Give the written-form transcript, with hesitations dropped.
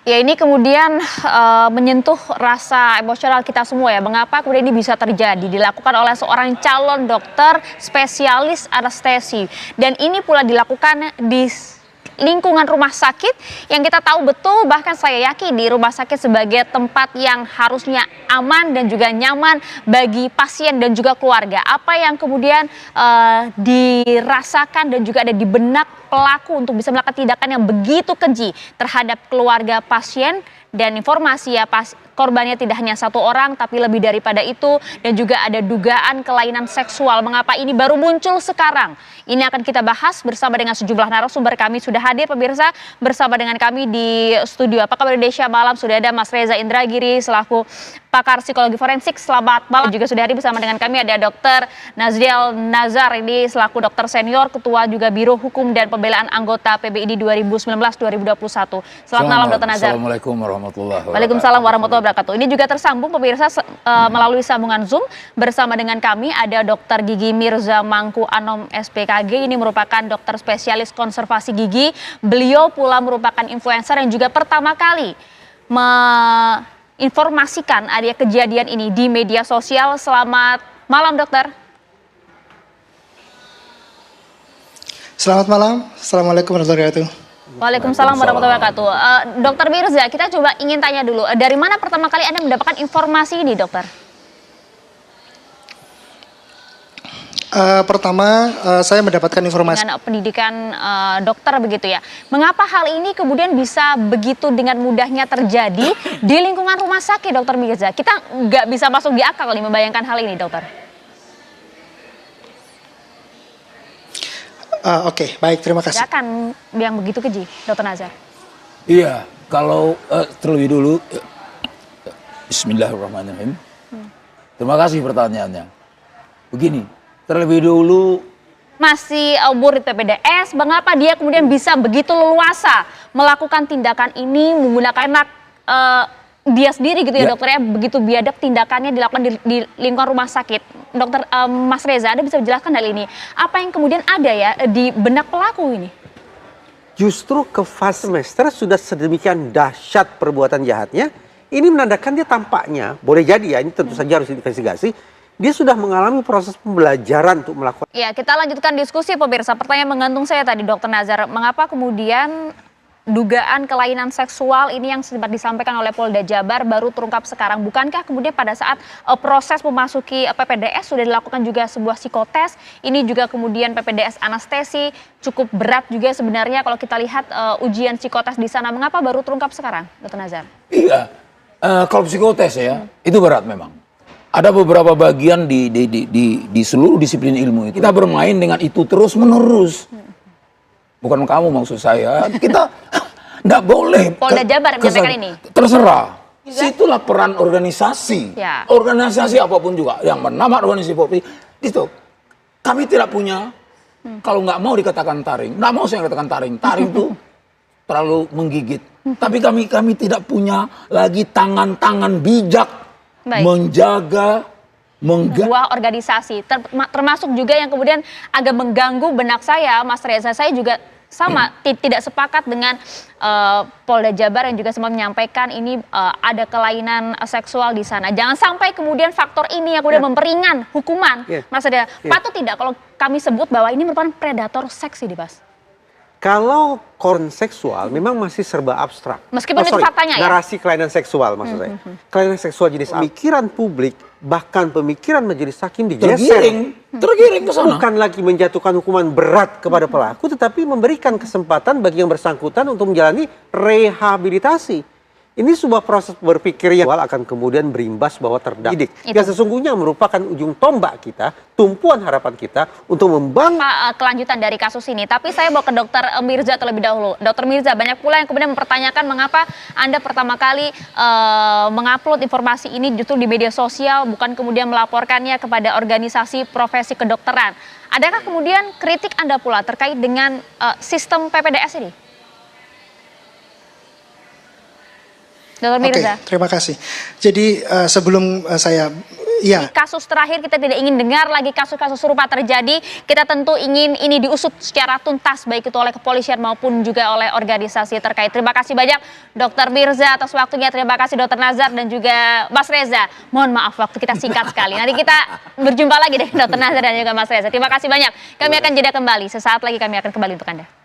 Ya ini kemudian menyentuh rasa emosional kita semua ya. Mengapa kemudian ini bisa terjadi? Dilakukan oleh seorang calon dokter spesialis anestesi. Dan ini pula dilakukan di lingkungan rumah sakit yang kita tahu betul, bahkan saya yakin di rumah sakit sebagai tempat yang harusnya aman dan juga nyaman bagi pasien dan juga keluarga. Apa yang kemudian dirasakan dan juga ada di benak pelaku untuk bisa melakukan tindakan yang begitu keji terhadap keluarga pasien, dan informasi ya korbannya tidak hanya satu orang tapi lebih daripada itu, dan juga ada dugaan kelainan seksual. Mengapa ini baru muncul sekarang? Ini akan kita bahas bersama dengan sejumlah narasumber. Kami sudah hadir pemirsa bersama dengan kami di studio. Apa kabar Indonesia Malam? Sudah ada Mas Reza Indragiri selaku pakar psikologi forensik. Selamat malam. Juga sudah hadir bersama dengan kami ada Dr. Nazriel Nazar, ini selaku dokter senior, ketua juga Biro Hukum dan Pembelaan anggota PBID 2019-2021. Selamat malam Dr. Nazar. Assalamualaikum warahmatullahi wabarakatuh. Waalaikumsalam warahmatullahi wabarakatuh. Ini juga tersambung pemirsa melalui sambungan Zoom bersama dengan kami ada Dr. Gigi Mirza Mangku Anom SPKG. Ini merupakan dokter spesialis konservasi gigi. Beliau pula merupakan influencer yang juga pertama kali informasikan ada kejadian ini di media sosial. Selamat malam dokter. Selamat malam, Assalamualaikum warahmatullahi wabarakatuh. Waalaikumsalam warahmatullahi wabarakatuh. Dokter Mirza, kita coba ingin tanya dulu, dari mana pertama kali Anda mendapatkan informasi ini dokter? Pertama, saya mendapatkan informasi dengan pendidikan dokter begitu ya. Mengapa hal ini kemudian bisa begitu dengan mudahnya terjadi di lingkungan rumah sakit, Dokter Mirza? Kita nggak bisa masuk di akal nih membayangkan hal ini, dokter. Oke, baik, terima kasih. Akan yang begitu keji, Dokter Nazar. Iya, kalau terlebih dulu, Bismillahirrahmanirrahim. Terima kasih pertanyaannya. Begini, terlebih dulu masih murid PPDS, mengapa dia kemudian bisa begitu leluasa melakukan tindakan ini menggunakan anak dia sendiri gitu ya, dokter ya, begitu biadab tindakannya dilakukan di lingkungan rumah sakit. Dokter Mas Reza, Anda bisa menjelaskan hal ini? Apa yang kemudian ada ya di benak pelaku ini? Justru ke fase semester sudah sedemikian dahsyat perbuatan jahatnya, ini menandakan dia tampaknya, boleh jadi ya, ini tentu saja harus diinvestigasi, dia sudah mengalami proses pembelajaran untuk melakukan. Ya, kita lanjutkan diskusi pemirsa. Pertanyaan menggantung saya tadi, Dokter Nazar, mengapa kemudian dugaan kelainan seksual ini yang sempat disampaikan oleh Polda Jabar baru terungkap sekarang? Bukankah kemudian pada saat proses memasuki PPDS sudah dilakukan juga sebuah psikotes? Ini juga kemudian PPDS anestesi cukup berat juga sebenarnya kalau kita lihat ujian psikotes di sana. Mengapa baru terungkap sekarang, Dokter Nazar? iya, kalau psikotes ya, itu berat memang. Ada beberapa bagian di seluruh disiplin ilmu itu. Kita bermain dengan itu terus menerus. Bukan kamu maksud saya, kita nggak boleh. Polda Jabar menyampaikan ini. Terserah. Situlah peran organisasi. Ya. Organisasi apapun juga yang bernama organisasi Polri itu kami tidak punya. Kalau nggak mau dikatakan taring, nggak mau saya katakan taring. Taring itu terlalu menggigit. Tapi kami tidak punya lagi tangan-tangan bijak. Baik. Menjaga sebuah organisasi, termasuk juga yang kemudian agak mengganggu benak saya, Mas Reza. Saya juga sama, tidak sepakat dengan Polda Jabar yang juga sempat menyampaikan ini ada kelainan seksual di sana. Jangan sampai kemudian faktor ini yang kemudian memperingan hukuman, Mas Reza. Patut tidak kalau kami sebut bahwa ini merupakan predator seks ini, Bas? Kalau korn seksual memang masih serba abstrak. Meskipun itu faktanya ya. Narasi kelainan seksual maksud saya. Kelainan seksual jenis pemikiran publik, bahkan pemikiran majelis hakim digeser. Tergiring ke sana. Bukan lagi menjatuhkan hukuman berat kepada pelaku, tetapi memberikan kesempatan bagi yang bersangkutan untuk menjalani rehabilitasi. Ini sebuah proses berpikir yang akan kemudian berimbas bahwa terdidik. Yang sesungguhnya merupakan ujung tombak kita, tumpuan harapan kita untuk membangun kelanjutan dari kasus ini. Tapi saya mau ke Dokter Mirza terlebih dahulu. Dokter Mirza, banyak pula yang kemudian mempertanyakan mengapa Anda pertama kali mengupload informasi ini justru di media sosial, bukan kemudian melaporkannya kepada organisasi profesi kedokteran. Adakah kemudian kritik Anda pula terkait dengan sistem PPDS ini? Dokter Mirza. Oke, terima kasih. Jadi sebelum saya Iya. Di kasus terakhir kita tidak ingin dengar lagi kasus-kasus serupa terjadi. Kita tentu ingin ini diusut secara tuntas baik itu oleh kepolisian maupun juga oleh organisasi terkait. Terima kasih banyak Dr. Mirza atas waktunya. Terima kasih Dr. Nazar dan juga Mas Reza. Mohon maaf waktu kita singkat sekali. Nanti kita berjumpa lagi dengan Dr. Nazar dan juga Mas Reza. Terima kasih banyak. Kami akan jeda kembali. Sesaat lagi kami akan kembali untuk Anda.